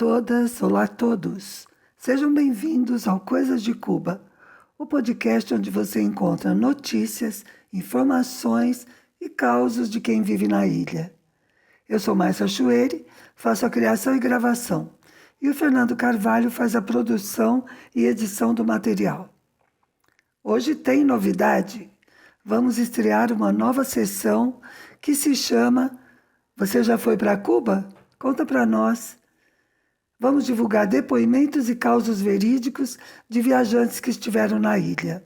todas, olá a todos. Sejam bem-vindos ao Coisas de Cuba, o podcast onde você encontra notícias, informações e causos de quem vive na ilha. Eu sou Márcia Chueri, faço a criação e gravação, e o Fernando Carvalho faz a produção e edição do material. Hoje tem novidade. Vamos estrear uma nova sessão que se chama Você já foi para Cuba? Conta para nós. Vamos divulgar depoimentos e causos verídicos de viajantes que estiveram na ilha.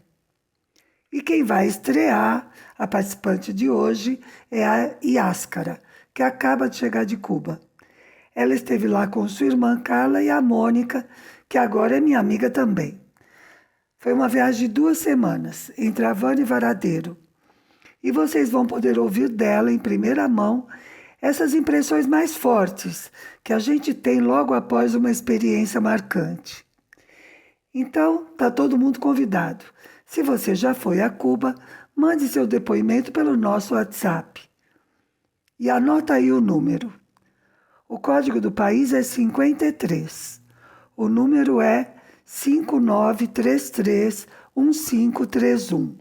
E quem vai estrear, a participante de hoje, é a Iáscara, que acaba de chegar de Cuba. Ela esteve lá com sua irmã Carla e a Mônica, que agora é minha amiga também. Foi uma viagem de 2 semanas, entre Havana e Varadeiro. E vocês vão poder ouvir dela, em primeira mão, essas impressões mais fortes que a gente tem logo após uma experiência marcante. Então, está todo mundo convidado. Se você já foi a Cuba, mande seu depoimento pelo nosso WhatsApp. E anota aí o número. O código do país é 53. O número é 59331531.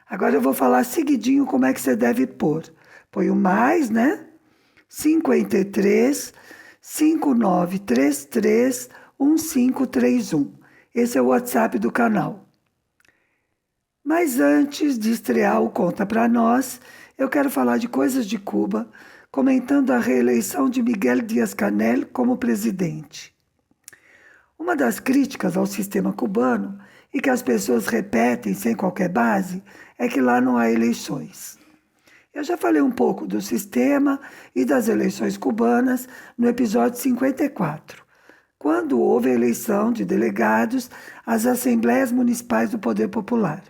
Agora eu vou falar seguidinho como é que você deve pôr. Põe o mais, né? 53 5933 1531. Esse é o WhatsApp do canal. Mas antes de estrear o Conta Pra Nós, eu quero falar de coisas de Cuba, comentando a reeleição de Miguel Díaz-Canel como presidente. Uma das críticas ao sistema cubano, e que as pessoas repetem sem qualquer base, é que lá não há eleições. Eu já falei um pouco do sistema e das eleições cubanas no episódio 54, quando houve a eleição de delegados às Assembleias Municipais do Poder Popular.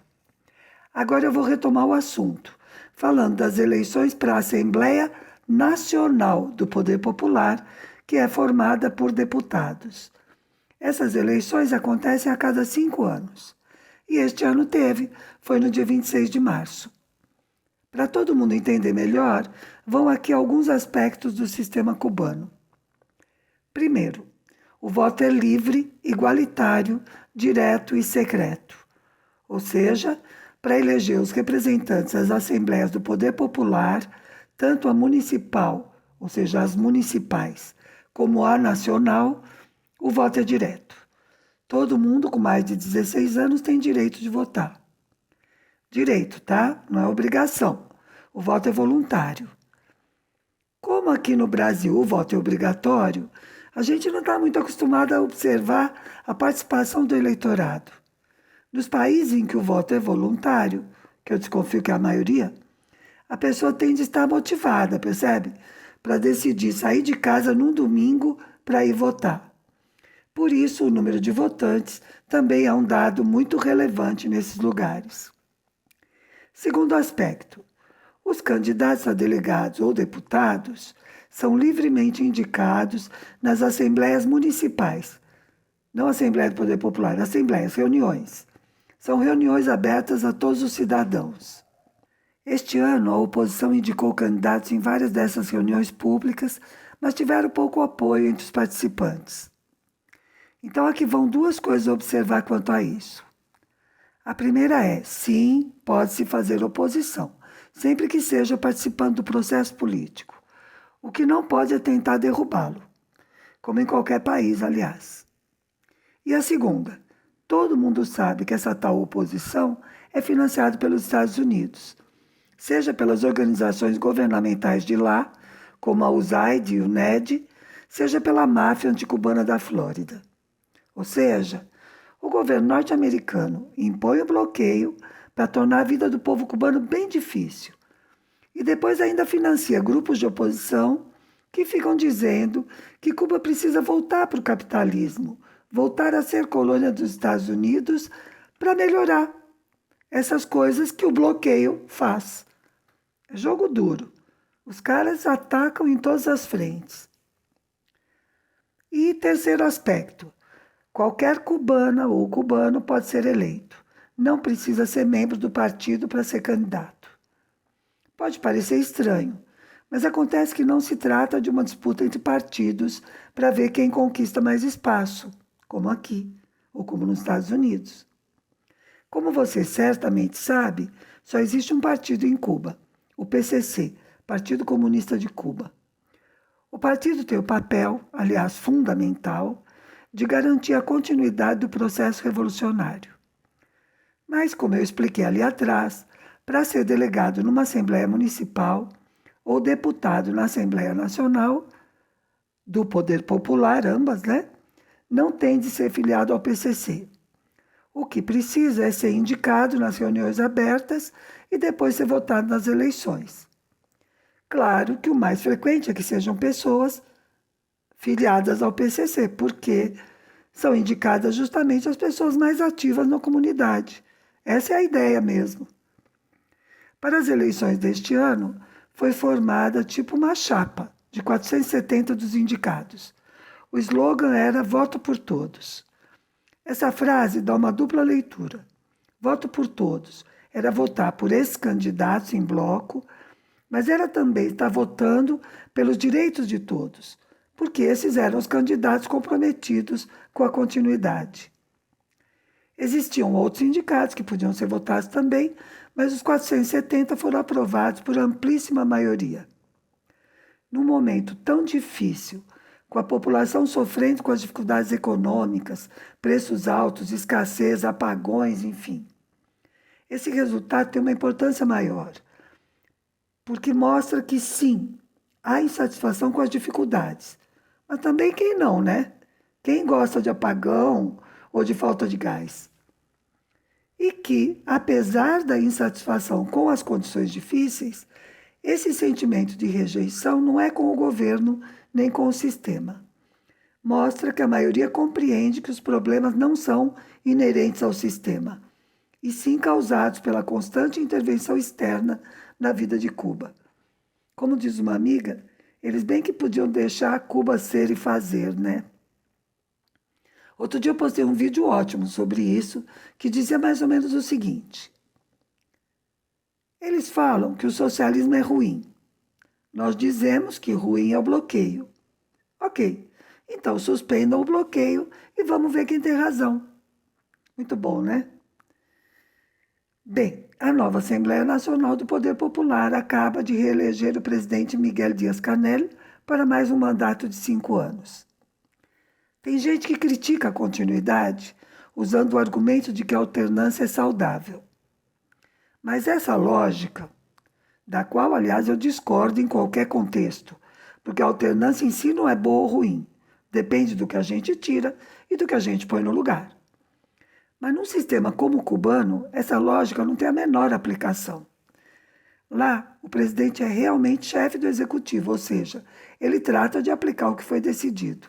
Agora eu vou retomar o assunto, falando das eleições para a Assembleia Nacional do Poder Popular, que é formada por deputados. Essas eleições acontecem a cada 5 anos. E este ano foi no dia 26 de março. Para todo mundo entender melhor, vão aqui alguns aspectos do sistema cubano. Primeiro, o voto é livre, igualitário, direto e secreto. Ou seja, para eleger os representantes às assembleias do poder popular, tanto a municipal, ou seja, as municipais, como a nacional, o voto é direto. Todo mundo com mais de 16 anos tem direito de votar. Direito, tá? Não é obrigação. O voto é voluntário. Como aqui no Brasil o voto é obrigatório, a gente não está muito acostumado a observar a participação do eleitorado. Nos países em que o voto é voluntário, que eu desconfio que é a maioria, a pessoa tende a estar motivada, percebe? Para decidir sair de casa num domingo para ir votar. Por isso, o número de votantes também é um dado muito relevante nesses lugares. Segundo aspecto, os candidatos a delegados ou deputados são livremente indicados nas assembleias municipais. Não Assembleia do Poder Popular, assembleias, reuniões. São reuniões abertas a todos os cidadãos. Este ano, a oposição indicou candidatos em várias dessas reuniões públicas, mas tiveram pouco apoio entre os participantes. Então, aqui vão 2 coisas a observar quanto a isso. A primeira é, sim, pode-se fazer oposição, sempre que seja participando do processo político. O que não pode é tentar derrubá-lo, como em qualquer país, aliás. E a segunda, todo mundo sabe que essa tal oposição é financiada pelos Estados Unidos, seja pelas organizações governamentais de lá, como a USAID e o NED, seja pela máfia anticubana da Flórida. Ou seja, o governo norte-americano impõe o bloqueio para tornar a vida do povo cubano bem difícil. E depois ainda financia grupos de oposição que ficam dizendo que Cuba precisa voltar para o capitalismo, voltar a ser colônia dos Estados Unidos para melhorar essas coisas que o bloqueio faz. É jogo duro. Os caras atacam em todas as frentes. E terceiro aspecto. Qualquer cubana ou cubano pode ser eleito. Não precisa ser membro do partido para ser candidato. Pode parecer estranho, Mas acontece que não se trata de uma disputa entre partidos para ver quem conquista mais espaço, como aqui, ou como nos Estados Unidos. Como você certamente sabe, só existe um partido em Cuba, o PCC, Partido Comunista de Cuba. O partido tem o papel, aliás fundamental, de garantir a continuidade do processo revolucionário. Mas, como eu expliquei ali atrás, para ser delegado numa Assembleia Municipal ou deputado na Assembleia Nacional, do Poder Popular, ambas, né? Não tem de ser filiado ao PCC. O que precisa é ser indicado nas reuniões abertas e depois ser votado nas eleições. Claro que o mais frequente é que sejam pessoas filiadas ao PCC, porque são indicadas justamente as pessoas mais ativas na comunidade. Essa é a ideia mesmo. Para as eleições deste ano, foi formada tipo uma chapa de 470 dos indicados. O slogan era Voto por Todos. Essa frase dá uma dupla leitura. Voto por todos era votar por esses candidatos em bloco, mas era também estar votando pelos direitos de todos, porque esses eram os candidatos comprometidos com a continuidade. Existiam outros sindicatos que podiam ser votados também, mas os 470 foram aprovados por amplíssima maioria. Num momento tão difícil, com a população sofrendo com as dificuldades econômicas, preços altos, escassez, apagões, enfim. Esse resultado tem uma importância maior, porque mostra que sim, há insatisfação com as dificuldades, mas também quem não, né? Quem gosta de apagão ou de falta de gás? E que, apesar da insatisfação com as condições difíceis, esse sentimento de rejeição não é com o governo nem com o sistema. Mostra que a maioria compreende que os problemas não são inerentes ao sistema, e sim causados pela constante intervenção externa na vida de Cuba. Como diz uma amiga, eles bem que podiam deixar Cuba ser e fazer, né? Outro dia eu postei um vídeo ótimo sobre isso, que dizia mais ou menos o seguinte: eles falam que o socialismo é ruim. Nós dizemos que ruim é o bloqueio. Ok, então suspendam o bloqueio e vamos ver quem tem razão. Muito bom, né? Bem, a nova Assembleia Nacional do Poder Popular acaba de reeleger o presidente Miguel Díaz-Canel para mais um mandato de 5 anos. Tem gente que critica a continuidade usando o argumento de que a alternância é saudável. Mas essa lógica, da qual, aliás, eu discordo em qualquer contexto, porque a alternância em si não é boa ou ruim, depende do que a gente tira e do que a gente põe no lugar. Mas num sistema como o cubano, essa lógica não tem a menor aplicação. Lá, o presidente é realmente chefe do executivo, ou seja, ele trata de aplicar o que foi decidido.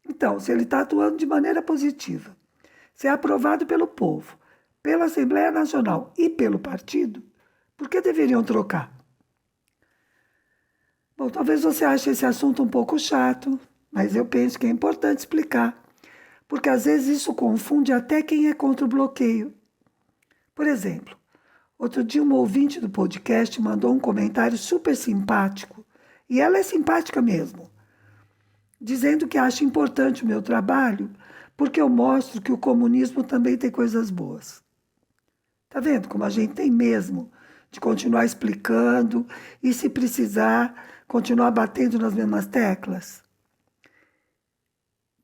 Então, se ele está atuando de maneira positiva, se é aprovado pelo povo, pela Assembleia Nacional e pelo partido, por que deveriam trocar? Bom, talvez você ache esse assunto um pouco chato, mas eu penso que é importante explicar, porque às vezes isso confunde até quem é contra o bloqueio. Por exemplo, outro dia uma ouvinte do podcast mandou um comentário super simpático, e ela é simpática mesmo, dizendo que acha importante o meu trabalho porque eu mostro que o comunismo também tem coisas boas. Tá vendo como a gente tem mesmo de continuar explicando e, se precisar, continuar batendo nas mesmas teclas?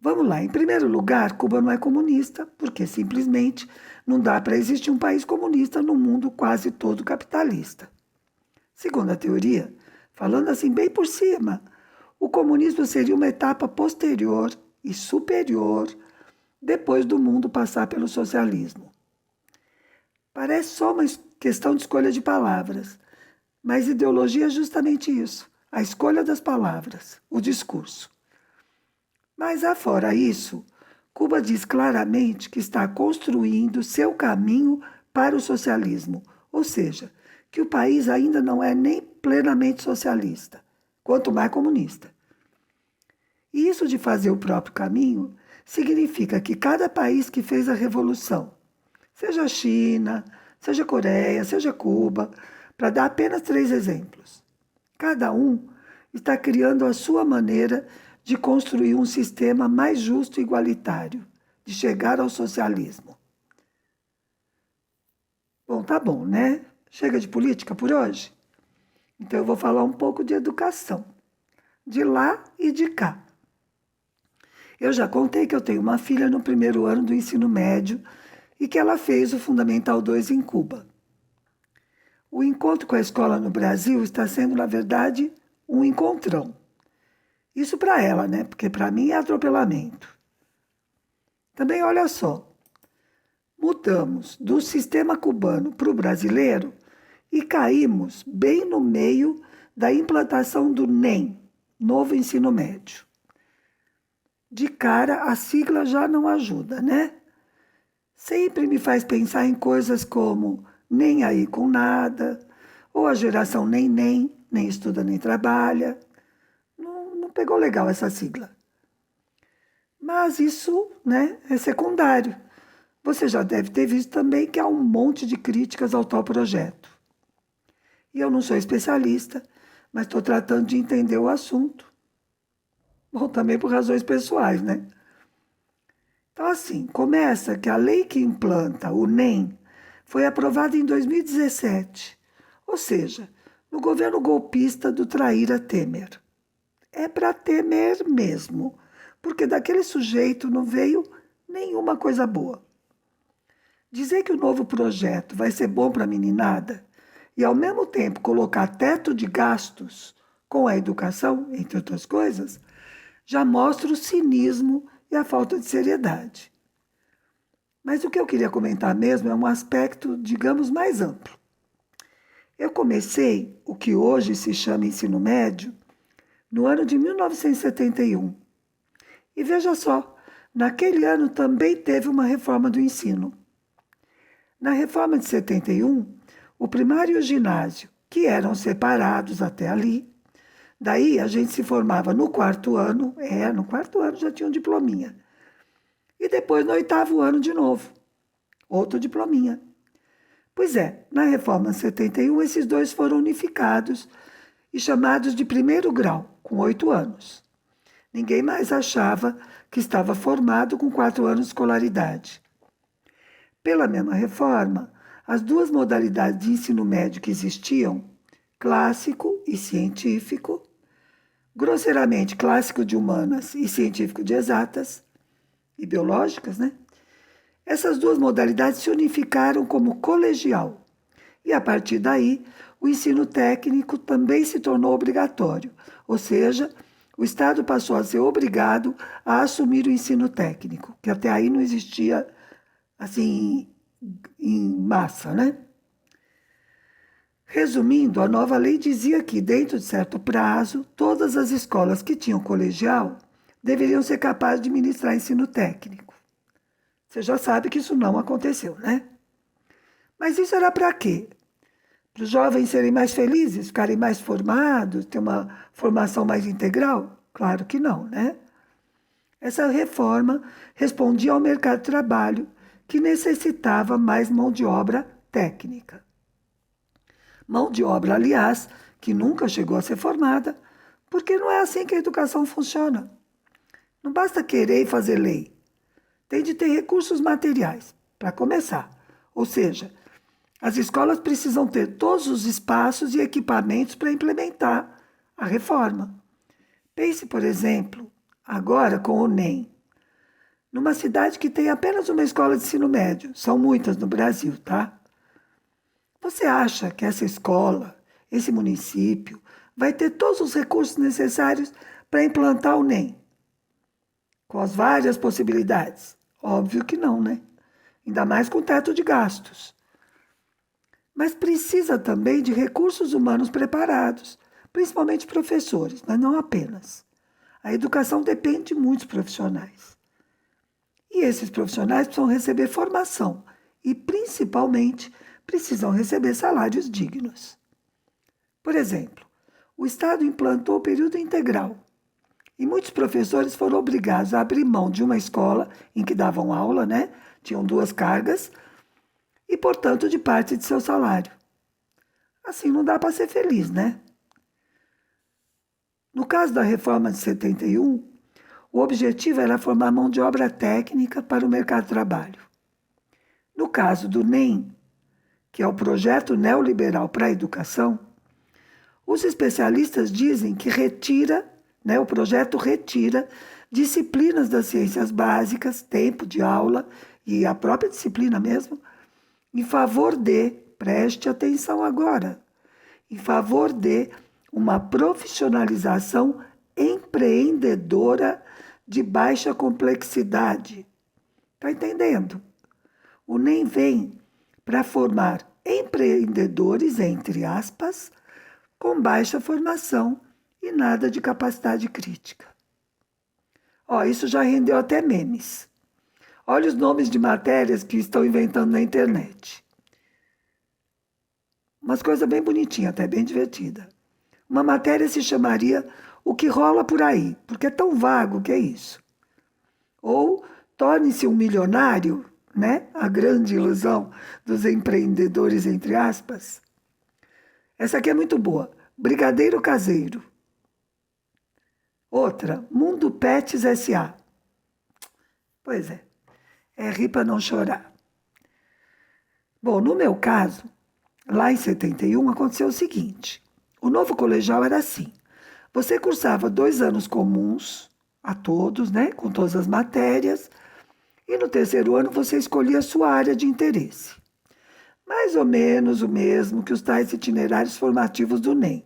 Vamos lá, em primeiro lugar, Cuba não é comunista, porque simplesmente não dá para existir um país comunista num mundo quase todo capitalista. Segundo a teoria, falando assim bem por cima, o comunismo seria uma etapa posterior e superior depois do mundo passar pelo socialismo. Parece só uma questão de escolha de palavras, mas ideologia é justamente isso, a escolha das palavras, o discurso. Mas, afora isso, Cuba diz claramente que está construindo seu caminho para o socialismo, ou seja, que o país ainda não é nem plenamente socialista, quanto mais comunista. E isso de fazer o próprio caminho significa que cada país que fez a revolução, seja a China, seja a Coreia, seja Cuba, para dar apenas 3 exemplos, Cada um está criando a sua maneira de construir um sistema mais justo e igualitário, de chegar ao socialismo. Bom, tá bom, né? Chega de política por hoje? Então eu vou falar um pouco de educação, de lá e de cá. Eu já contei que eu tenho uma filha no primeiro ano do ensino médio e que ela fez o Fundamental 2 em Cuba. O encontro com a escola no Brasil está sendo, na verdade, um encontrão. Isso para ela, né? Porque para mim é atropelamento. Também, olha só, mudamos do sistema cubano para o brasileiro e caímos bem no meio da implantação do NEM, Novo Ensino Médio. De cara, a sigla já não ajuda, né? Sempre me faz pensar em coisas como nem aí com nada, ou a geração nem estuda nem trabalha. Não pegou legal essa sigla. Mas isso, né, é secundário. Você já deve ter visto também que há um monte de críticas ao tal projeto. E eu não sou especialista, mas estou tratando de entender o assunto. Bom, também por razões pessoais, né? Então, assim, começa que a lei que implanta o NEM foi aprovada em 2017, ou seja, no governo golpista do traíra Temer. É para temer mesmo, porque daquele sujeito não veio nenhuma coisa boa. Dizer que o novo projeto vai ser bom para a meninada e, ao mesmo tempo, colocar teto de gastos com a educação, entre outras coisas, já mostra o cinismo e a falta de seriedade. Mas o que eu queria comentar mesmo é um aspecto, digamos, mais amplo. Eu comecei o que hoje se chama ensino médio no ano de 1971. E veja só, naquele ano também teve uma reforma do ensino. Na reforma de 71, o primário e o ginásio, que eram separados até ali, daí a gente se formava no quarto ano, no quarto ano já tinha um diplominha. E depois no oitavo ano de novo, outro diplominha. Pois é, na reforma de 71, esses dois foram unificados e chamados de primeiro grau, com 8 anos. Ninguém mais achava que estava formado com 4 anos de escolaridade. Pela mesma reforma, as duas modalidades de ensino médio que existiam, clássico e científico, grosseiramente clássico de humanas e científico de exatas e biológicas, né? Essas duas modalidades se unificaram como colegial. E a partir daí, o ensino técnico também se tornou obrigatório, ou seja, o Estado passou a ser obrigado a assumir o ensino técnico, que até aí não existia assim em massa, né? Resumindo, a nova lei dizia que, dentro de certo prazo, todas as escolas que tinham colegial deveriam ser capazes de ministrar ensino técnico. Você já sabe que isso não aconteceu, né? Mas isso era para quê? Para os jovens serem mais felizes, ficarem mais formados, ter uma formação mais integral? Claro que não, né? Essa reforma respondia ao mercado de trabalho, que necessitava mais mão de obra técnica. Mão de obra, aliás, que nunca chegou a ser formada, porque não é assim que a educação funciona. Não basta querer e fazer lei. Tem de ter recursos materiais, para começar. Ou seja, as escolas precisam ter todos os espaços e equipamentos para implementar a reforma. Pense, por exemplo, agora com o NEM, numa cidade que tem apenas uma escola de ensino médio. São muitas no Brasil, tá? Você acha que essa escola, esse município, vai ter todos os recursos necessários para implantar o NEM? Com as várias possibilidades? Óbvio que não, né? Ainda mais com teto de gastos. Mas precisa também de recursos humanos preparados, principalmente professores, mas não apenas. A educação depende de muitos profissionais. E esses profissionais precisam receber formação e, principalmente, precisam receber salários dignos. Por exemplo, o Estado implantou o período integral e muitos professores foram obrigados a abrir mão de uma escola em que davam aula, né? Tinham 2 cargas e, portanto, de parte de seu salário. Assim não dá para ser feliz, né? No caso da reforma de 71, o objetivo era formar mão de obra técnica para o mercado de trabalho. No caso do NEM, que é o Projeto Neoliberal para a Educação, os especialistas dizem que o projeto retira disciplinas das ciências básicas, tempo de aula e a própria disciplina mesmo, em favor preste atenção agora, em favor de uma profissionalização empreendedora de baixa complexidade. Está entendendo? O NEM vem para formar empreendedores, entre aspas, com baixa formação e nada de capacidade crítica. Isso já rendeu até memes. Olha os nomes de matérias que estão inventando na internet. Umas coisas bem bonitinhas, até bem divertida. Uma matéria se chamaria O que rola por aí, porque é tão vago que é isso. Ou torne-se um milionário, né? A grande ilusão dos empreendedores, entre aspas. Essa aqui é muito boa. Brigadeiro caseiro. Outra, Mundo Pets S.A. Pois é rir para não chorar. Bom, no meu caso, lá em 71, aconteceu o seguinte. O novo colegial era assim. Você cursava 2 anos comuns a todos, né? Com todas as matérias. E no terceiro ano você escolhia a sua área de interesse. Mais ou menos o mesmo que os tais itinerários formativos do NEM.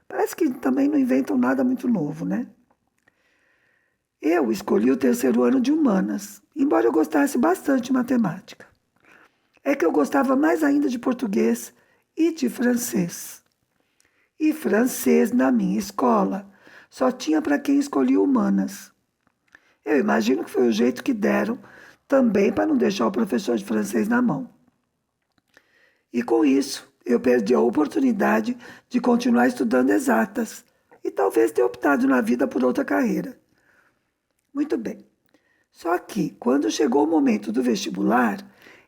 Parece que também não inventam nada muito novo, né? Eu escolhi o terceiro ano de humanas, embora eu gostasse bastante de matemática. É que eu gostava mais ainda de português e de francês. E francês na minha escola só tinha para quem escolhia humanas. Eu imagino que foi o jeito que deram também para não deixar o professor de francês na mão. E com isso, eu perdi a oportunidade de continuar estudando exatas e talvez ter optado na vida por outra carreira. Muito bem. Só que, quando chegou o momento do vestibular,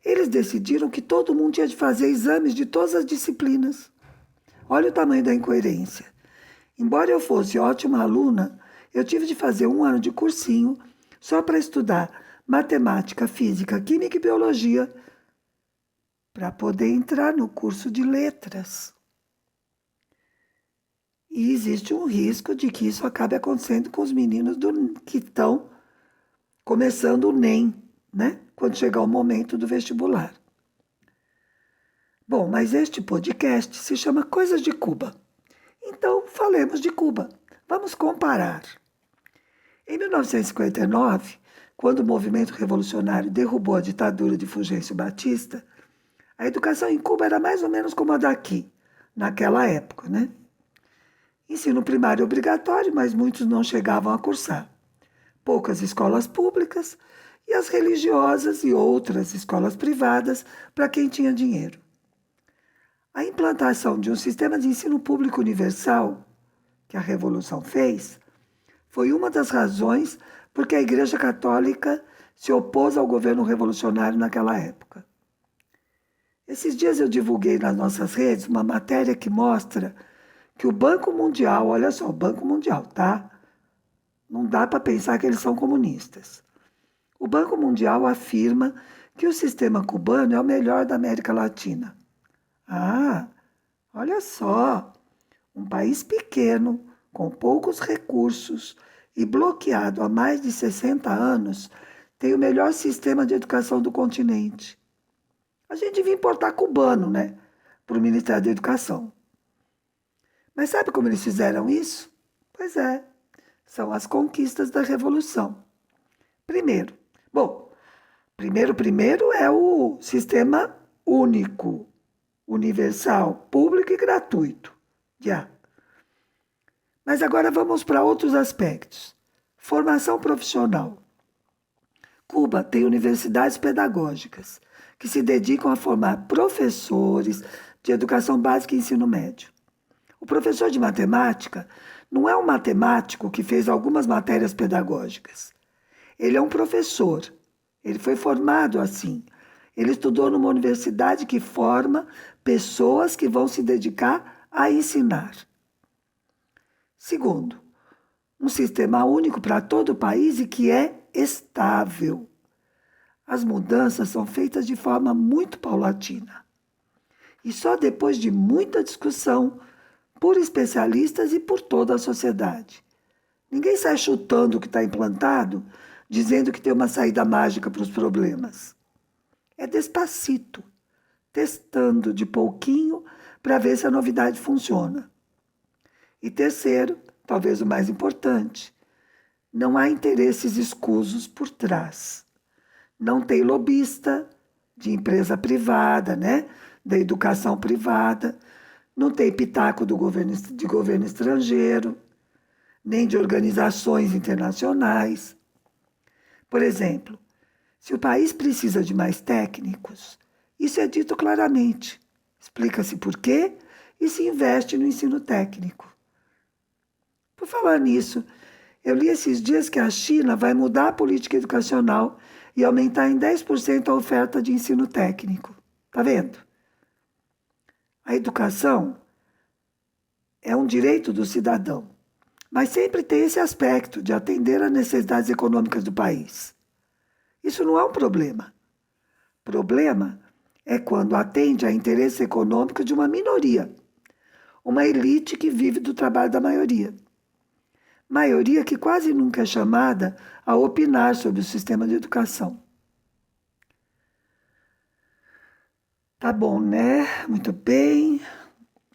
eles decidiram que todo mundo tinha de fazer exames de todas as disciplinas. Olha o tamanho da incoerência. Embora eu fosse ótima aluna, eu tive de fazer 1 ano de cursinho só para estudar matemática, física, química e biologia para poder entrar no curso de letras. E existe um risco de que isso acabe acontecendo com os meninos que estão começando o NEM, né? Quando chegar o momento do vestibular. Bom, mas este podcast se chama Coisas de Cuba. Então, falemos de Cuba. Vamos comparar. Em 1959, quando o movimento revolucionário derrubou a ditadura de Fulgêncio Batista, a educação em Cuba era mais ou menos como a daqui, naquela época, né? Ensino primário obrigatório, mas muitos não chegavam a cursar. Poucas escolas públicas e as religiosas e outras escolas privadas para quem tinha dinheiro. A implantação de um sistema de ensino público universal, que a Revolução fez, foi uma das razões por que a Igreja Católica se opôs ao governo revolucionário naquela época. Esses dias eu divulguei nas nossas redes uma matéria que mostra que o Banco Mundial, olha só, o Banco Mundial, tá? Não dá para pensar que eles são comunistas. O Banco Mundial afirma que o sistema cubano é o melhor da América Latina. Ah, olha só, um país pequeno, com poucos recursos e bloqueado há mais de 60 anos, tem o melhor sistema de educação do continente. A gente devia importar cubano, né, para o Ministério da Educação. Mas sabe como eles fizeram isso? Pois é, são as conquistas da Revolução. Primeiro é o sistema único, universal, público e gratuito. Já. Mas agora vamos para outros aspectos. Formação profissional. Cuba tem universidades pedagógicas que se dedicam a formar professores de educação básica e ensino médio. O professor de matemática não é um matemático que fez algumas matérias pedagógicas. Ele é um professor. Ele foi formado assim. Ele estudou numa universidade que forma pessoas que vão se dedicar a ensinar. Segundo, um sistema único para todo o país e que é estável. As mudanças são feitas de forma muito paulatina. E só depois de muita discussão por especialistas e por toda a sociedade. Ninguém sai chutando o que está implantado, dizendo que tem uma saída mágica para os problemas. É despacito, testando de pouquinho para ver se a novidade funciona. E terceiro, talvez o mais importante, não há interesses escusos por trás. Não tem lobista de empresa privada, né? Da educação privada, não tem pitaco de governo estrangeiro, nem de organizações internacionais. Por exemplo, se o país precisa de mais técnicos, isso é dito claramente. Explica-se por quê e se investe no ensino técnico. Por falar nisso, eu li esses dias que a China vai mudar a política educacional e aumentar em 10% a oferta de ensino técnico. Tá vendo? A educação é um direito do cidadão, mas sempre tem esse aspecto de atender às necessidades econômicas do país. Isso não é um problema. Problema é quando atende a interesse econômico de uma minoria, uma elite que vive do trabalho da maioria. Maioria que quase nunca é chamada a opinar sobre o sistema de educação. Tá bom, né? Muito bem.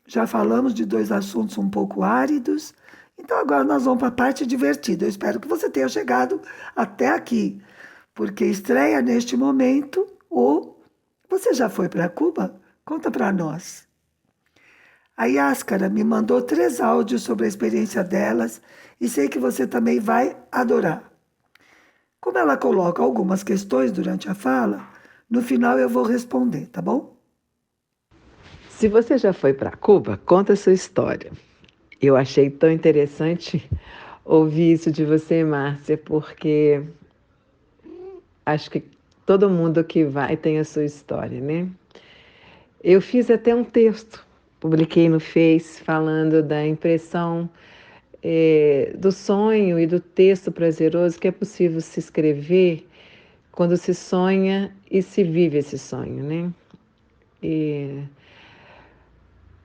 Já falamos de dois assuntos um pouco áridos, então agora nós vamos para a parte divertida. Eu espero que você tenha chegado até aqui, porque estreia neste momento ou você já foi para Cuba? Conta para nós. A Yáscara me mandou 3 áudios sobre a experiência delas e sei que você também vai adorar. Como ela coloca algumas questões durante a fala, no final eu vou responder, tá bom? Se você já foi para Cuba, conta a sua história. Eu achei tão interessante ouvir isso de você, Márcia, porque acho que todo mundo que vai tem a sua história, né? Eu fiz até um texto, publiquei no Face, falando da impressão do sonho e do texto prazeroso que é possível se escrever quando se sonha e se vive esse sonho, né? E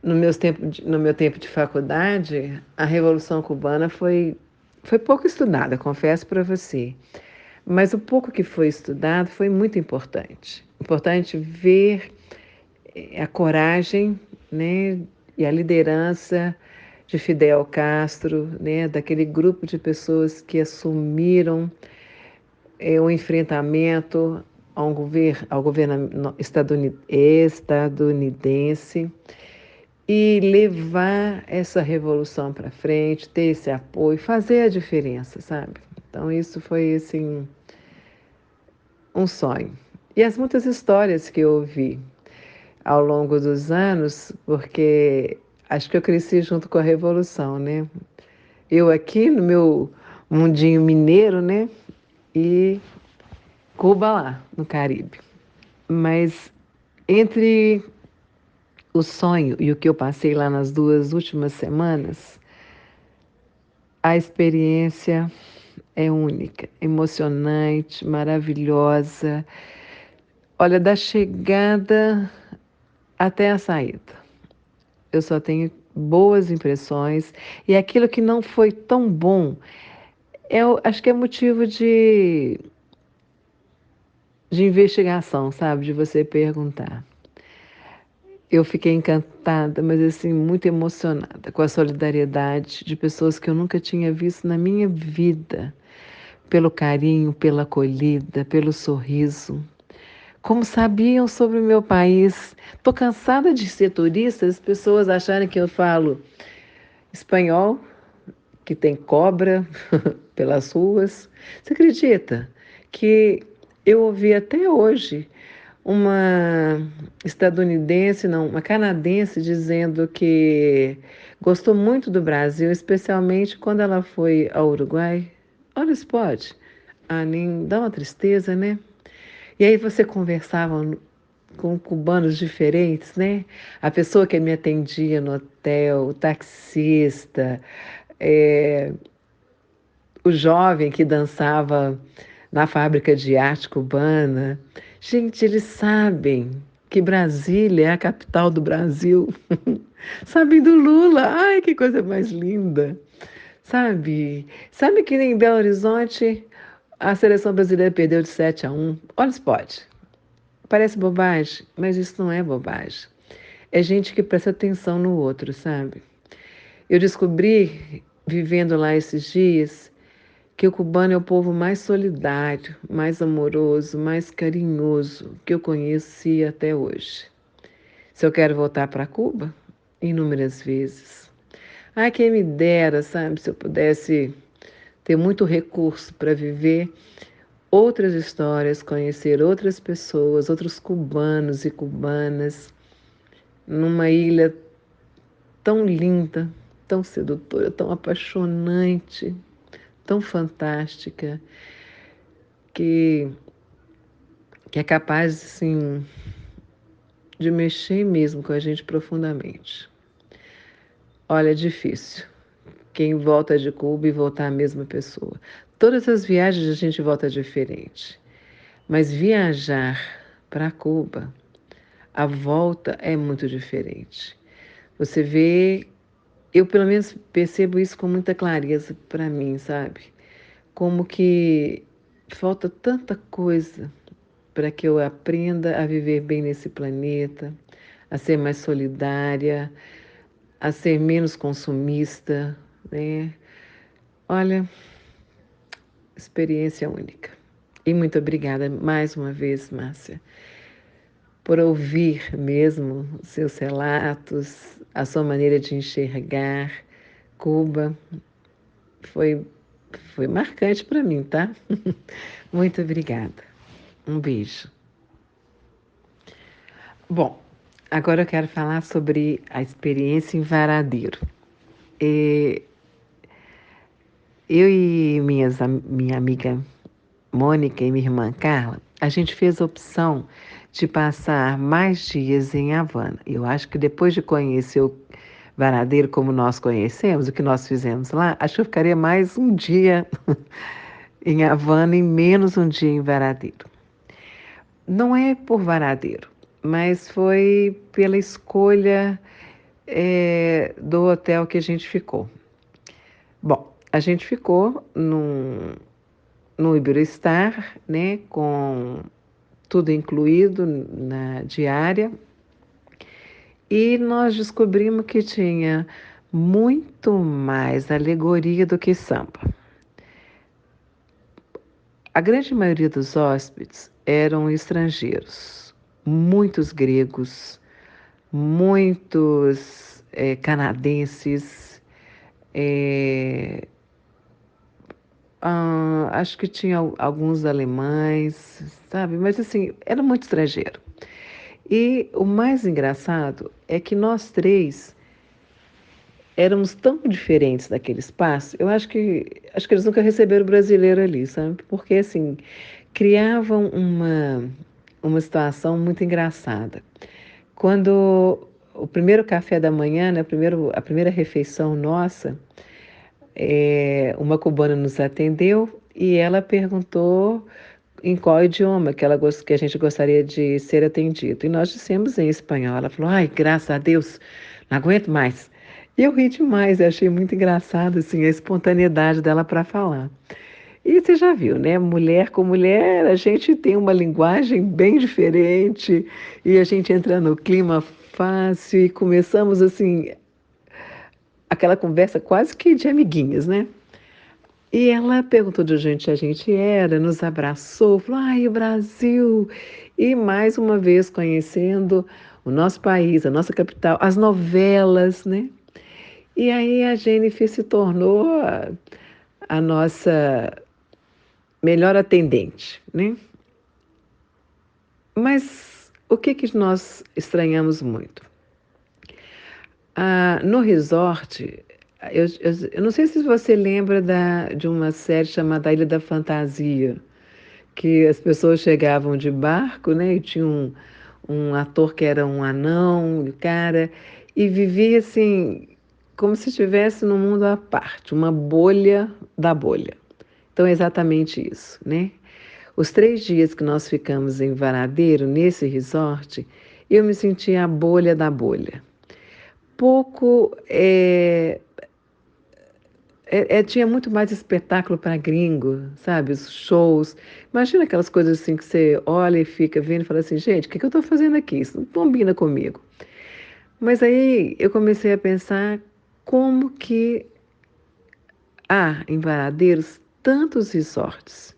no meu tempo de faculdade, a Revolução Cubana foi pouco estudada, confesso para você. Mas o pouco que foi estudado foi muito importante. Importante ver a coragem, né, e a liderança de Fidel Castro, né, daquele grupo de pessoas que assumiram o enfrentamento ao governo estadunidense e levar essa revolução para frente, ter esse apoio, fazer a diferença, sabe? Então isso foi assim um sonho. E as muitas histórias que eu ouvi ao longo dos anos, porque acho que eu cresci junto com a revolução, né? Eu aqui no meu mundinho mineiro, né? E Cuba lá, no Caribe. Mas entre o sonho e o que eu passei lá nas 2 últimas semanas, a experiência é única, emocionante, maravilhosa. Olha, da chegada até a saída, eu só tenho boas impressões e aquilo que não foi tão bom, acho que é motivo de investigação, sabe? De você perguntar. Eu fiquei encantada, mas assim, muito emocionada com a solidariedade de pessoas que eu nunca tinha visto na minha vida, pelo carinho, pela acolhida, pelo sorriso. Como sabiam sobre o meu país. Estou cansada de ser turista, as pessoas acharem que eu falo espanhol, que tem cobra pelas ruas. Você acredita que eu ouvi até hoje uma estadunidense, não, uma canadense dizendo que gostou muito do Brasil, especialmente quando ela foi ao Uruguai? Olha, isso pode. Ah, nem dá uma tristeza, né? E aí você conversava com cubanos diferentes, né? A pessoa que me atendia no hotel, o taxista, o jovem que dançava na fábrica de arte cubana. Gente, eles sabem que Brasília é a capital do Brasil. Sabem do Lula. Ai, que coisa mais linda. Sabe que em Belo Horizonte a seleção brasileira perdeu de 7-1. Olha se pode. Parece bobagem, mas isso não é bobagem. É gente que presta atenção no outro, sabe? Eu descobri, vivendo lá esses dias, que o cubano é o povo mais solidário, mais amoroso, mais carinhoso que eu conheci até hoje. Se eu quero voltar para Cuba, inúmeras vezes. Ai, quem me dera, sabe, se eu pudesse ter muito recurso para viver outras histórias, conhecer outras pessoas, outros cubanos e cubanas, numa ilha tão linda, tão sedutora, tão apaixonante, tão fantástica, que, que é capaz, assim, de mexer mesmo com a gente profundamente. Olha, é difícil. Quem volta de Cuba e voltar a mesma pessoa. Todas as viagens a gente volta diferente. Mas viajar para Cuba, a volta é muito diferente. Você vê, eu pelo menos percebo isso com muita clareza para mim, sabe? Como que falta tanta coisa para que eu aprenda a viver bem nesse planeta, a ser mais solidária, a ser menos consumista, né? Olha, experiência única. E muito obrigada mais uma vez, Márcia, por ouvir mesmo seus relatos, a sua maneira de enxergar Cuba. Foi, foi marcante para mim, tá? Muito obrigada. Um beijo. Bom, agora eu quero falar sobre a experiência em Varadeiro. Eu e minha amiga Mônica e minha irmã Carla, a gente fez a opção de passar mais dias em Havana. Eu acho que depois de conhecer o Varadeiro como nós conhecemos, o que nós fizemos lá, acho que eu ficaria mais um dia em Havana e menos um dia em Varadeiro. Não é por Varadeiro, mas foi pela escolha do hotel que a gente ficou. Bom, a gente ficou no Iberostar, né, com tudo incluído na diária, e nós descobrimos que tinha muito mais alegoria do que samba. A grande maioria dos hóspedes eram estrangeiros, muitos gregos, muitos canadenses, acho que tinha alguns alemães, sabe? Mas assim, era muito estrangeiro. E o mais engraçado é que nós três éramos tão diferentes daquele espaço. Eu acho que eles nunca receberam brasileiro ali, sabe? Porque assim, criavam uma situação muito engraçada. Quando o primeiro café da manhã, né, a primeira refeição nossa, uma cubana nos atendeu e ela perguntou em qual idioma que a gente gostaria de ser atendido. E nós dissemos em espanhol. Ela falou, ai, graças a Deus, não aguento mais. E eu ri demais, eu achei muito engraçado assim, a espontaneidade dela para falar. E você já viu, né? Mulher com mulher, a gente tem uma linguagem bem diferente e a gente entra no clima fácil e começamos assim, aquela conversa quase que de amiguinhas, né? E ela perguntou de onde a gente era, nos abraçou, falou, ai, o Brasil! E mais uma vez conhecendo o nosso país, a nossa capital, as novelas, né? E aí a Jennifer se tornou a nossa melhor atendente, né? Mas o que nós estranhamos muito? No resort, eu não sei se você lembra de uma série chamada Ilha da Fantasia, que as pessoas chegavam de barco, né? E tinha um ator que era um anão, um cara, e vivia assim, como se estivesse num mundo à parte, uma bolha da bolha. Então é exatamente isso, né? Os 3 dias que nós ficamos em Varadeiro, nesse resort, eu me senti a bolha da bolha. Pouco tinha muito mais espetáculo para gringo, sabe? Os shows. Imagina aquelas coisas assim que você olha e fica vendo e fala assim, gente, o que eu estou fazendo aqui? Isso não combina comigo. Mas aí eu comecei a pensar como que há em Varadeiros tantos resorts.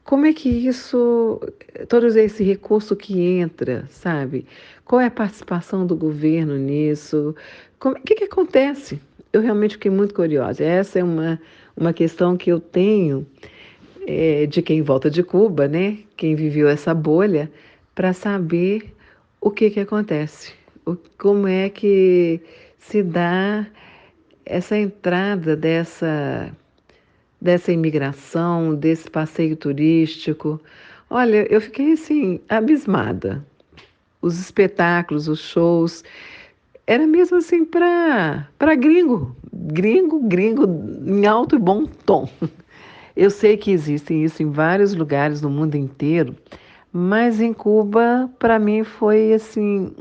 Como é que isso, todo esse recurso que entra, sabe? Qual é a participação do governo nisso? O que acontece? Eu realmente fiquei muito curiosa. Essa é uma questão que eu tenho de quem volta de Cuba, né? Quem viveu essa bolha, para saber o que acontece. Como é que se dá essa entrada dessa imigração, desse passeio turístico. Olha, eu fiquei assim, abismada. Os espetáculos, os shows, era mesmo assim para gringo, gringo em alto e bom tom. Eu sei que existem isso em vários lugares no mundo inteiro, mas em Cuba, para mim, foi assim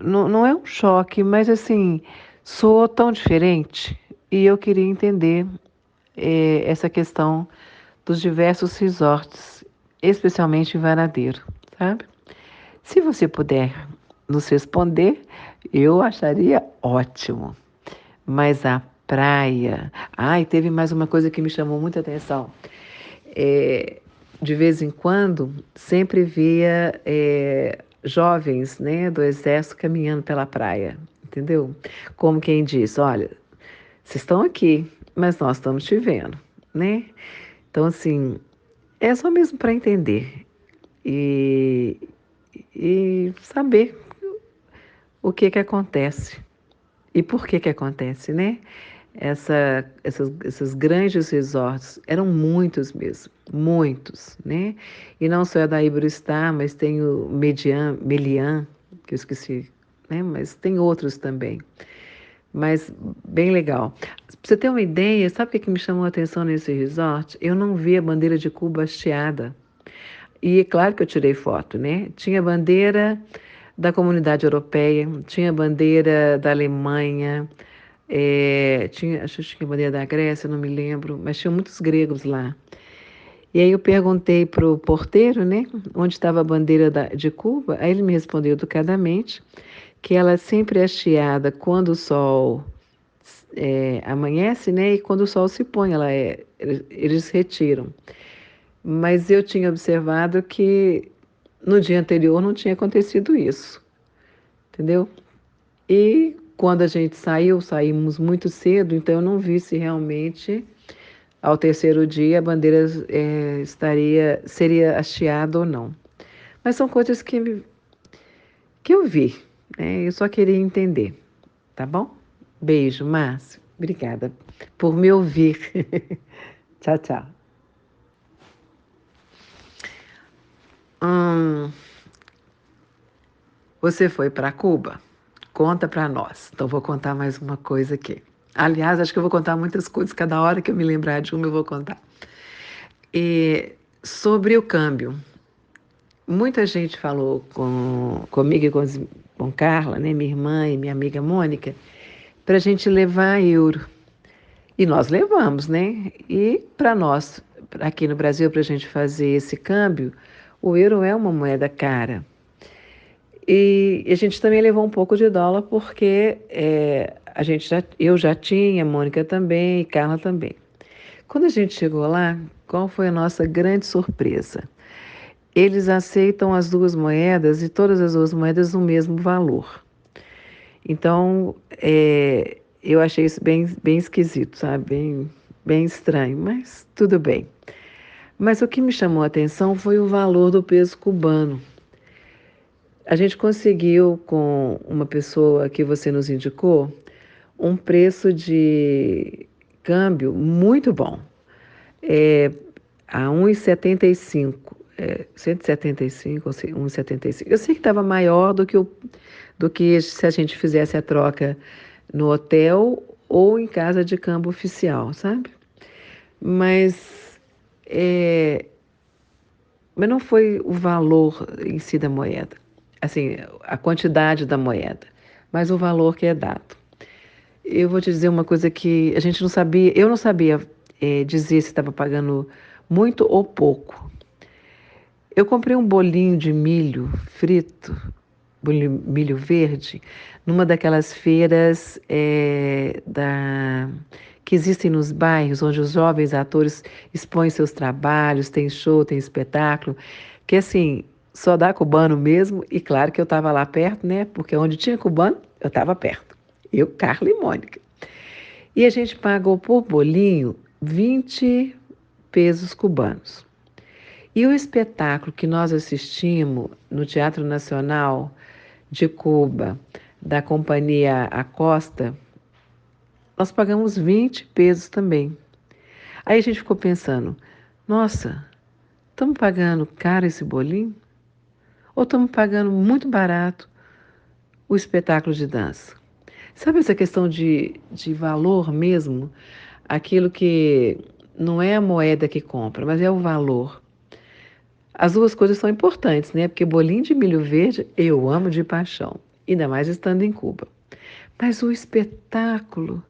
não é um choque, mas assim, soou tão diferente e eu queria entender essa questão dos diversos resorts, especialmente em Varadeiro, sabe? Se você puder nos responder, eu acharia ótimo. Mas a praia... Ah, e teve mais uma coisa que me chamou muita atenção. De vez em quando, sempre via jovens, né, do exército caminhando pela praia, entendeu? Como quem diz, olha, vocês estão aqui, mas nós estamos te vendo, né? Então, assim, é só mesmo para entender e, e saber o que acontece e por que acontece, né? Esses grandes resorts, eram muitos mesmo, muitos, né? E não só é da Iberostar, mas tem o Melian, que eu esqueci, né? Mas tem outros também. Mas bem legal. Pra você ter uma ideia, sabe o que me chamou a atenção nesse resort? Eu não vi a bandeira de Cuba hasteada. E é claro que eu tirei foto, né? Tinha bandeira da Comunidade Europeia, tinha bandeira da Alemanha, acho que tinha bandeira da Grécia, não me lembro, mas tinha muitos gregos lá. E aí eu perguntei para o porteiro, né, onde estava a bandeira de Cuba, aí ele me respondeu educadamente que ela sempre é hasteada quando o sol amanhece, né, e quando o sol se põe, eles retiram. Mas eu tinha observado que no dia anterior não tinha acontecido isso, entendeu? E quando a gente saiu, saímos muito cedo, então eu não vi se realmente ao terceiro dia a bandeira seria hasteada ou não. Mas são coisas que eu vi, né? Eu só queria entender, tá bom? Beijo, Márcio. Obrigada por me ouvir. Tchau, tchau. Você foi para Cuba? Conta para nós. Então, vou contar mais uma coisa aqui. Aliás, acho que eu vou contar muitas coisas. Cada hora que eu me lembrar de uma, eu vou contar. E sobre o câmbio. Muita gente falou comigo e com Carla, né, minha irmã e minha amiga Mônica, para a gente levar euro. E nós levamos, né? E para nós, aqui no Brasil, para a gente fazer esse câmbio, o euro é uma moeda cara. E a gente também levou um pouco de dólar porque eu já tinha, a Mônica também, e Carla também. Quando a gente chegou lá, qual foi a nossa grande surpresa? Eles aceitam as duas moedas e todas as duas moedas no mesmo valor. Então, eu achei isso bem esquisito, sabe? Bem estranho, mas tudo bem. Mas o que me chamou a atenção foi o valor do peso cubano. A gente conseguiu, com uma pessoa que você nos indicou, um preço de câmbio muito bom. A 1,75, 175 ou 1,75. Eu sei que estava maior do que se a gente fizesse a troca no hotel ou em casa de câmbio oficial, sabe? Mas, é, mas não foi o valor em si da moeda, assim, a quantidade da moeda, mas o valor que é dado. Eu vou te dizer uma coisa que a gente não sabia, eu não sabia dizer se estava pagando muito ou pouco. Eu comprei um bolinho de milho frito, milho verde, numa daquelas feiras que existem nos bairros, onde os jovens atores expõem seus trabalhos, tem show, tem espetáculo, que assim, só dá cubano mesmo, e claro que eu estava lá perto, né? Porque onde tinha cubano, eu estava perto. Eu, Carla e Mônica. E a gente pagou por bolinho 20 pesos cubanos. E o espetáculo que nós assistimos no Teatro Nacional de Cuba, da companhia Acosta, nós pagamos 20 pesos também. Aí a gente ficou pensando, nossa, estamos pagando caro esse bolinho? Ou estamos pagando muito barato o espetáculo de dança? Sabe essa questão de valor mesmo? Aquilo que não é a moeda que compra, mas é o valor. As duas coisas são importantes, né? Porque bolinho de milho verde eu amo de paixão, ainda mais estando em Cuba. Mas o espetáculo,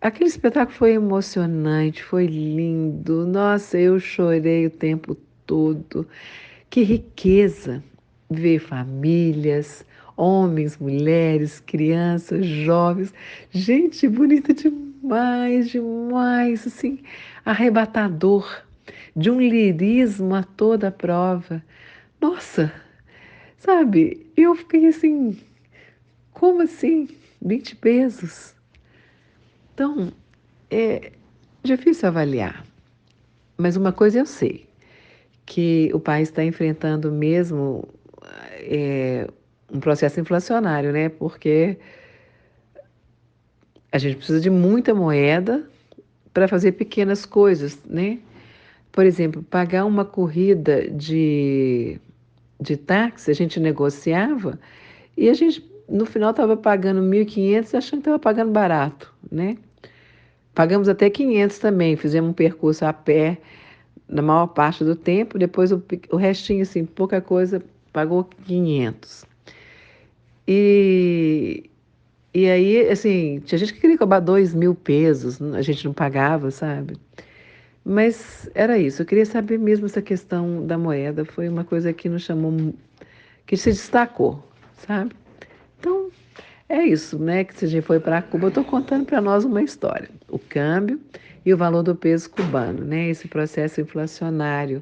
aquele espetáculo foi emocionante, foi lindo. Nossa, eu chorei o tempo todo. Que riqueza ver famílias, homens, mulheres, crianças, jovens, gente bonita demais, demais, assim, arrebatador, de um lirismo a toda prova. Nossa, sabe, eu fiquei assim, como assim? 20 pesos? Então, é difícil avaliar, mas uma coisa eu sei, que o país está enfrentando mesmo é, um processo inflacionário, né? Porque a gente precisa de muita moeda para fazer pequenas coisas, né? Por exemplo, pagar uma corrida de táxi, a gente negociava e a gente, no final, estava pagando 1.500 achando que estava pagando barato, né? Pagamos até 500 também, fizemos um percurso a pé na maior parte do tempo, depois o restinho, assim, pouca coisa, pagou 500. E, e aí, assim, tinha gente que queria cobrar 2.000 pesos, a gente não pagava, sabe? Mas era isso, eu queria saber mesmo essa questão da moeda, foi uma coisa que nos chamou, que se destacou, sabe? Então, é isso, né? Que se a gente foi para Cuba, eu estou contando para nós uma história. O câmbio e o valor do peso cubano, né? Esse processo inflacionário,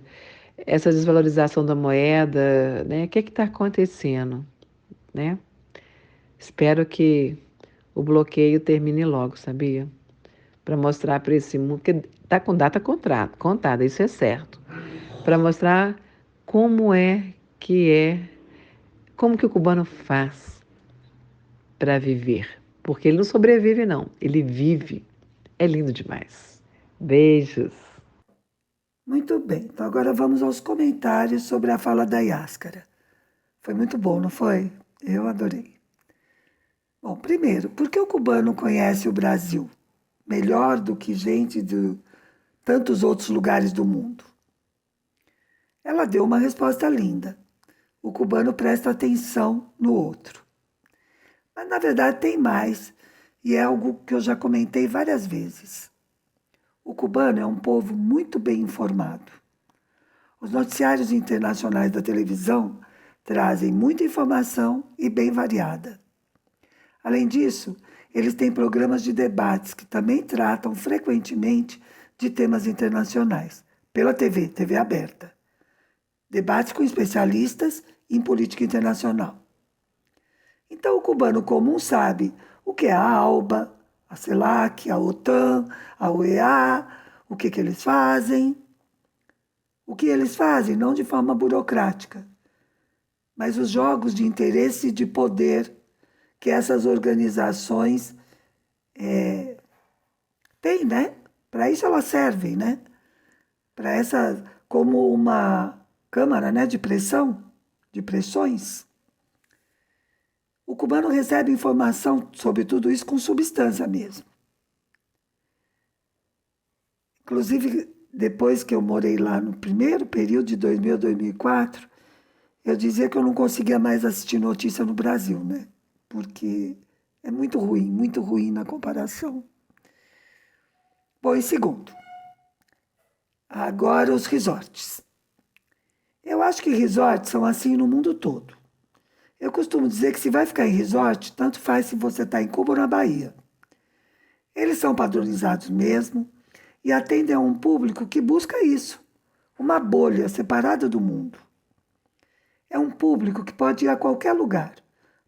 essa desvalorização da moeda, né? O que está acontecendo, né? Espero que o bloqueio termine logo, sabia? Para mostrar para esse mundo, que está com data contada, isso é certo. Para mostrar como como que o cubano faz para viver. Porque ele não sobrevive, não, ele vive. É lindo demais. Beijos. Muito bem, então agora vamos aos comentários sobre a fala da Yáscara. Foi muito bom, não foi? Eu adorei. Bom, primeiro, por que o cubano conhece o Brasil melhor do que gente de tantos outros lugares do mundo? Ela deu uma resposta linda. O cubano presta atenção no outro. Mas na verdade tem mais, e é algo que eu já comentei várias vezes. O cubano é um povo muito bem informado. Os noticiários internacionais da televisão trazem muita informação e bem variada. Além disso, eles têm programas de debates que também tratam frequentemente de temas internacionais, pela TV aberta. Debates com especialistas em política internacional. Então, o cubano comum sabe o que é a ALBA, a CELAC, a OTAN, a UEA, o que eles fazem. O que eles fazem, não de forma burocrática, mas os jogos de interesse e de poder que essas organizações têm, né? Para isso elas servem, né? Para essa, como uma câmara, né, de pressão, de pressões. O cubano recebe informação sobre tudo isso com substância mesmo. Inclusive, depois que eu morei lá no primeiro período de 2000 a 2004, eu dizia que eu não conseguia mais assistir notícia no Brasil, né? Porque é muito ruim na comparação. Bom, em segundo, agora os resorts. Eu acho que resorts são assim no mundo todo. Eu costumo dizer que se vai ficar em resort, tanto faz se você está em Cuba ou na Bahia. Eles são padronizados mesmo e atendem a um público que busca isso, uma bolha separada do mundo. É um público que pode ir a qualquer lugar.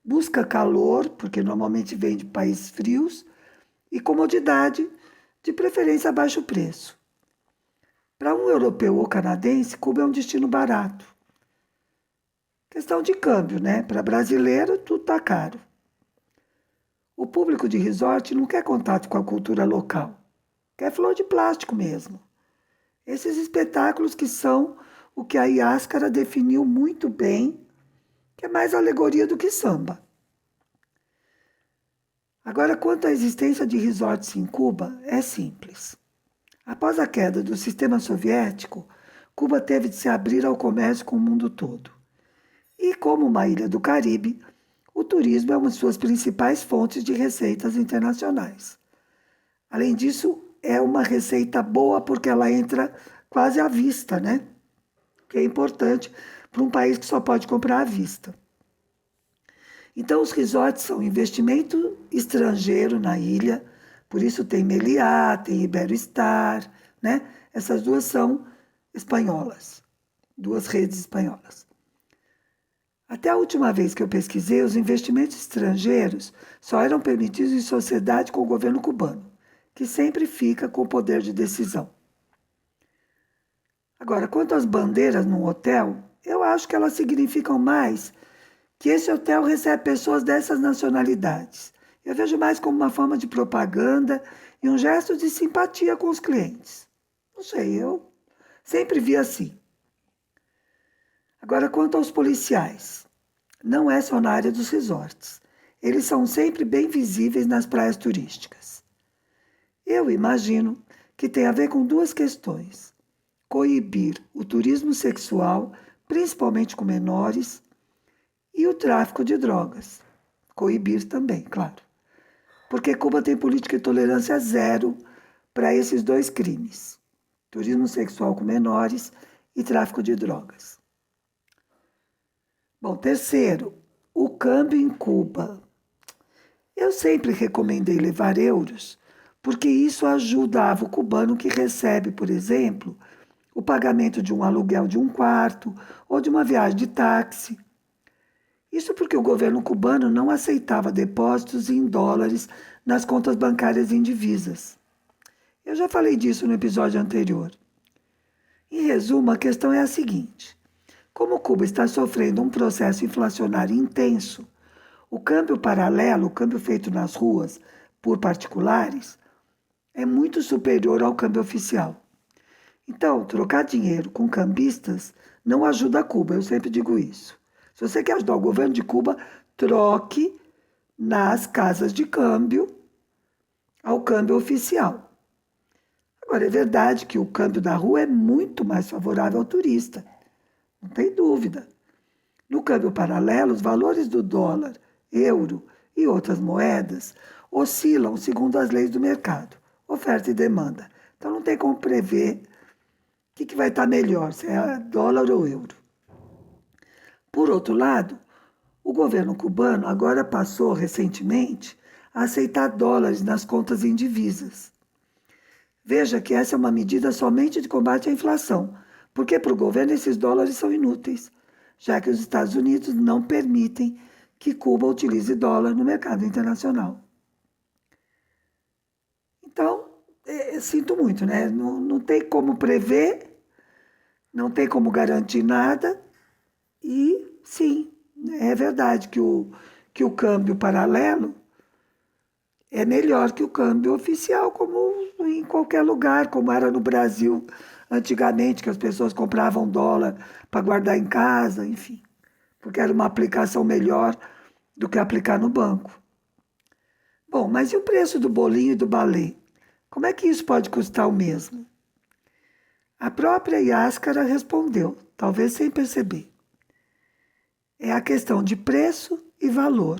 Busca calor, porque normalmente vem de países frios, e comodidade, de preferência a baixo preço. Para um europeu ou canadense, Cuba é um destino barato. Questão de câmbio, né? Para brasileiro, tudo está caro. O público de resort não quer contato com a cultura local. Quer flor de plástico mesmo. Esses espetáculos que são o que a Iáscara definiu muito bem, que é mais alegoria do que samba. Agora, quanto à existência de resorts em Cuba, é simples. Após a queda do sistema soviético, Cuba teve de se abrir ao comércio com o mundo todo. E, como uma ilha do Caribe, o turismo é uma de suas principais fontes de receitas internacionais. Além disso, é uma receita boa porque ela entra quase à vista, né? O que é importante para um país que só pode comprar à vista. Então, os resorts são investimento estrangeiro na ilha, por isso tem Meliá, tem Iberostar, né? Essas duas são espanholas, duas redes espanholas. Até a última vez que eu pesquisei, os investimentos estrangeiros só eram permitidos em sociedade com o governo cubano, que sempre fica com o poder de decisão. Agora, quanto às bandeiras num hotel, eu acho que elas significam mais que esse hotel recebe pessoas dessas nacionalidades. Eu vejo mais como uma forma de propaganda e um gesto de simpatia com os clientes. Não sei, eu sempre vi assim. Agora, quanto aos policiais, não é só na área dos resorts. Eles são sempre bem visíveis nas praias turísticas. Eu imagino que tem a ver com duas questões. Coibir o turismo sexual, principalmente com menores, e o tráfico de drogas. Coibir também, claro. Porque Cuba tem política de tolerância zero para esses dois crimes. Turismo sexual com menores e tráfico de drogas. Bom, terceiro, o câmbio em Cuba. Eu sempre recomendei levar euros, porque isso ajudava o cubano que recebe, por exemplo, o pagamento de um aluguel de um quarto ou de uma viagem de táxi. Isso porque o governo cubano não aceitava depósitos em dólares nas contas bancárias em divisas. Eu já falei disso no episódio anterior. Em resumo, a questão é a seguinte: como Cuba está sofrendo um processo inflacionário intenso, o câmbio paralelo, o câmbio feito nas ruas por particulares, é muito superior ao câmbio oficial. Então, trocar dinheiro com cambistas não ajuda Cuba, eu sempre digo isso. Se você quer ajudar o governo de Cuba, troque nas casas de câmbio ao câmbio oficial. Agora, é verdade que o câmbio da rua é muito mais favorável ao turista, não tem dúvida. No câmbio paralelo, os valores do dólar, euro e outras moedas oscilam segundo as leis do mercado, oferta e demanda. Então, não tem como prever o que vai estar melhor, se é dólar ou euro. Por outro lado, o governo cubano agora passou recentemente a aceitar dólares nas contas em divisas. Veja que essa é uma medida somente de combate à inflação, porque para o governo esses dólares são inúteis, já que os Estados Unidos não permitem que Cuba utilize dólar no mercado internacional. Então, sinto muito, né? Não tem como prever, não tem como garantir nada. E, sim, é verdade que o câmbio paralelo é melhor que o câmbio oficial, como em qualquer lugar, como era no Brasil antigamente, que as pessoas compravam dólar para guardar em casa, enfim, porque era uma aplicação melhor do que aplicar no banco. Bom, mas e o preço do bolinho e do balê? Como é que isso pode custar o mesmo? A própria Yáscara respondeu, talvez sem perceber. É a questão de preço e valor.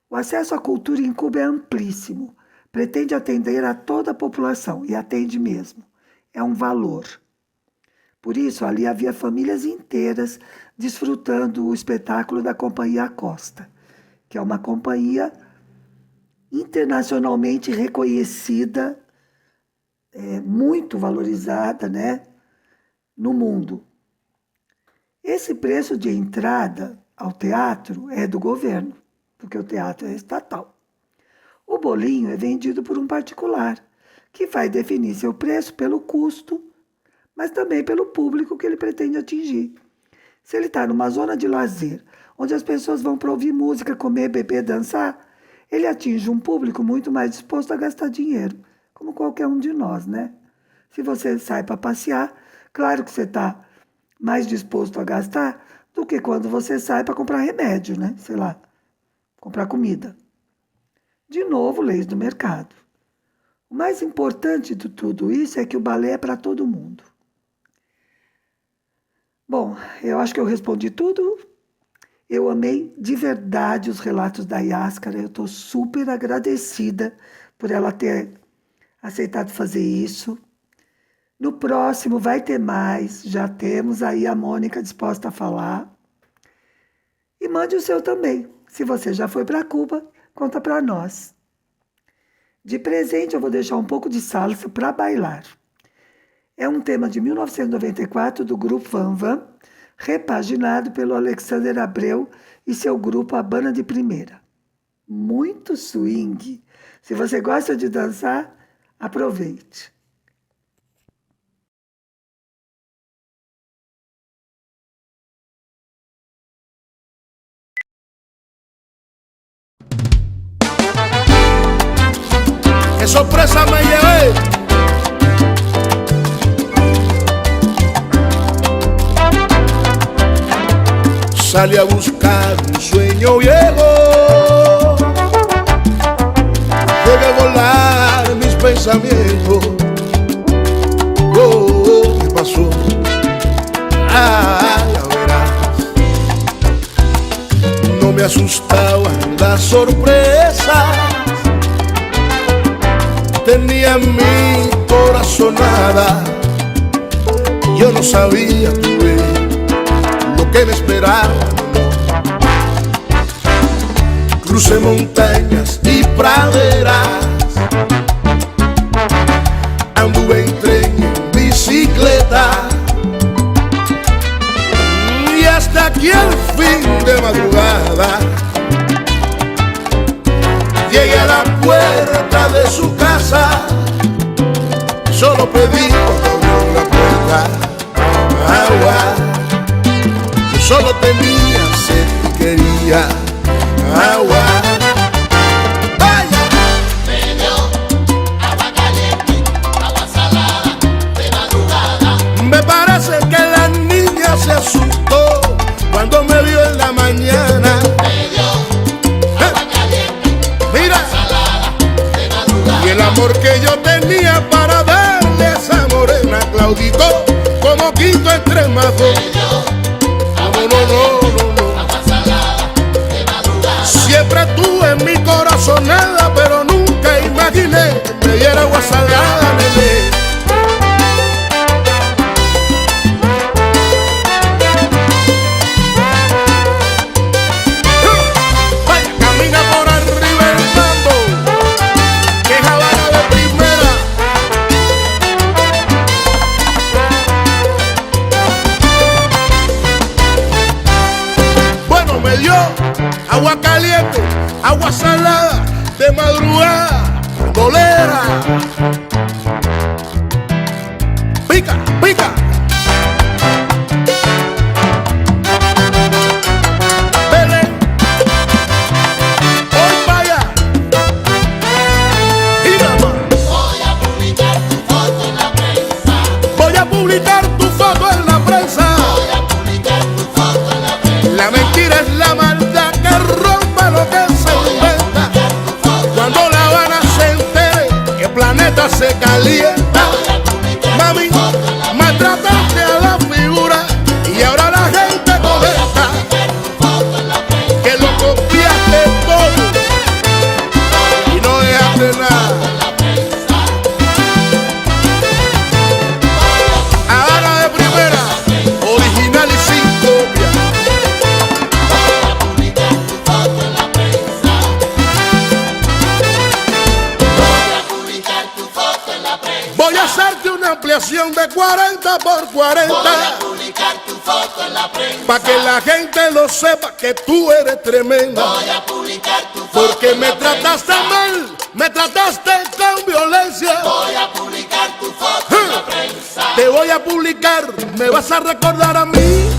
O acesso à cultura em Cuba é amplíssimo, pretende atender a toda a população, e atende mesmo. É um valor. Por isso, ali havia famílias inteiras desfrutando o espetáculo da Companhia Acosta, que é uma companhia internacionalmente reconhecida, muito valorizada, né, no mundo. Esse preço de entrada ao teatro é do governo, porque o teatro é estatal. O bolinho é vendido por um particular, que vai definir seu preço pelo custo, mas também pelo público que ele pretende atingir. Se ele está numa zona de lazer, onde as pessoas vão para ouvir música, comer, beber, dançar, ele atinge um público muito mais disposto a gastar dinheiro, como qualquer um de nós, né? Se você sai para passear, claro que você está mais disposto a gastar do que quando você sai para comprar remédio, né? Sei lá, comprar comida. De novo, leis do mercado. O mais importante de tudo isso é que o balé é para todo mundo. Bom, eu acho que eu respondi tudo. Eu amei de verdade os relatos da Yáscara. Eu estou super agradecida por ela ter aceitado fazer isso. No próximo vai ter mais. Já temos aí a Mônica disposta a falar. E mande o seu também. Se você já foi para Cuba, conta para nós. De presente, eu vou deixar um pouco de salsa para bailar. É um tema de 1994 do grupo Van Van, repaginado pelo Alexander Abreu e seu grupo A Banda de Primeira. Muito swing. Se você gosta de dançar, aproveite. ¡Qué sorpresa me llevé! Salí a buscar un sueño viejo, debe volar mis pensamientos. Oh, ¿qué pasó? Ah, ya verás. No me asustaban las sorpresas, tenía en mi corazonada. Yo no sabía, tú ves, lo que me esperaba. Crucé montañas y praderas, anduve en tren y en bicicleta, y hasta aquí al fin de madrugada llegué a la puerta de su casa. Solo pedí cuando abrió la puerta agua. Yo solo tenía sed y quería agua. Vaya. Me dio agua caliente, agua salada, de madrugada. Me parece que la niña se asustó cuando me vio en la mañana. Me dio agua caliente, Mira, agua salada, de madrugada. y el amor que yo tenía para darle a esa morena claudicó como quinto entre mazos. Me dio agua caliente, agua salada, de madrugada. Siempre tuve en mi corazonada, pero nunca imaginé que me diera agua salada, nene. Vaya, camina por arriba el mambo, que es Habana de primera. Bueno, me dio agua caliente, agua salada, de madrugada, dolera. Pica, pica. Belén, voy para allá. Y nada más. Voy a publicar tu foto en la prensa. Voy a publicar tu foto en la prensa. Voy a publicar tu foto en la prensa. La mentira es la maldad que rompa lo que se inventa. Cuando La Habana se entere que el planeta se calienta, Voy a publicar mami, tu foto en la habitación de 40 por 40. Voy a publicar tu foto en la prensa. Pa' que la gente lo sepa que tú eres tremenda. Voy a publicar tu foto Porque en me la trataste prensa. mal, me trataste con violencia. Voy a publicar tu foto en la prensa. Te voy a publicar, me vas a recordar a mí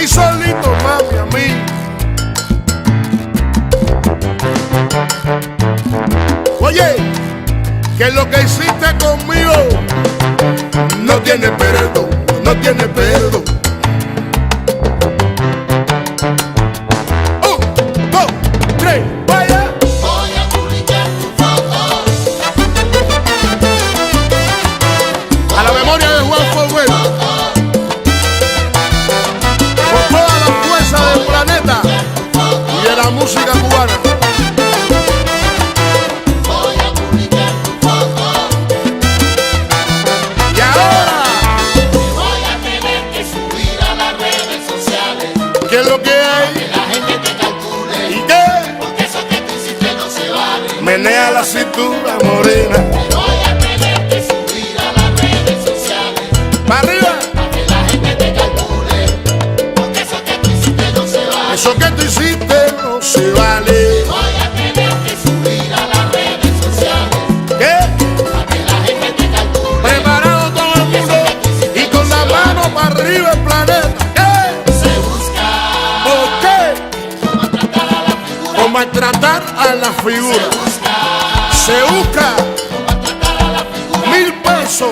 solito, mami, a mí. Oye, que lo que hiciste conmigo no tiene perdón, no tiene perdón. 1, 2, 3, vaya. Voy a publicar tu foto. A la memoria de Juan Fuego, con toda la fuerza del planeta y de la música cubana. Voy a publicar tu foto. Y ahora, Te voy a tener que subir a las redes sociales. ¿qué es lo que hay? Que la gente te calcule. ¿Y qué? Porque eso que tú hiciste no se vale. Menea la cintura morena. Te voy a tener que subir a las redes sociales. ¡Para arriba! Para que la gente te calcule. Porque eso que tú hiciste no se vale. Eso que tú hiciste no se vale. Te voy a tener que subir a las redes sociales. ¿Qué? Para que la gente te calcule. Preparado todo el mundo y con la mano para arriba el planeta. ¿Qué? Se busca ¿Por qué? cómo tratar a la figura. O maltratar a la figura. Se busca Cómo tratar a la figura. 1000 pesos